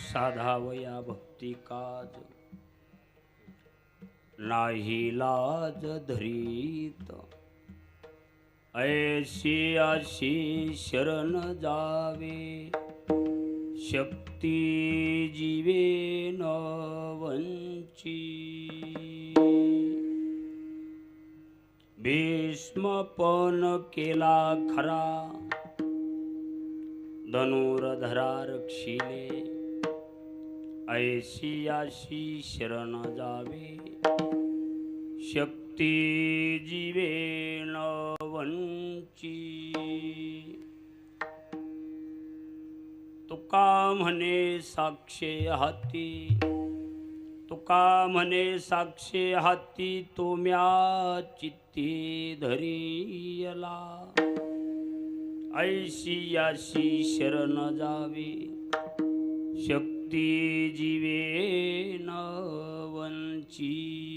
साधावया भक्ती काज नाही लाज धरीत ऐशी आशी शरण जावे शक्ती जीवे न वंची भीष्मपण केला खरा धनुर्धरा रक्षिले ऐशी आशी शरण जावे शक्ती जीवे न वंची तुका म्हणे साक्षे हाती तुका म्हणे साक्षे हाती तो म्या चित्ती धरियला ऐशी याशी शरण जावे शक्ती जीवे न वंची।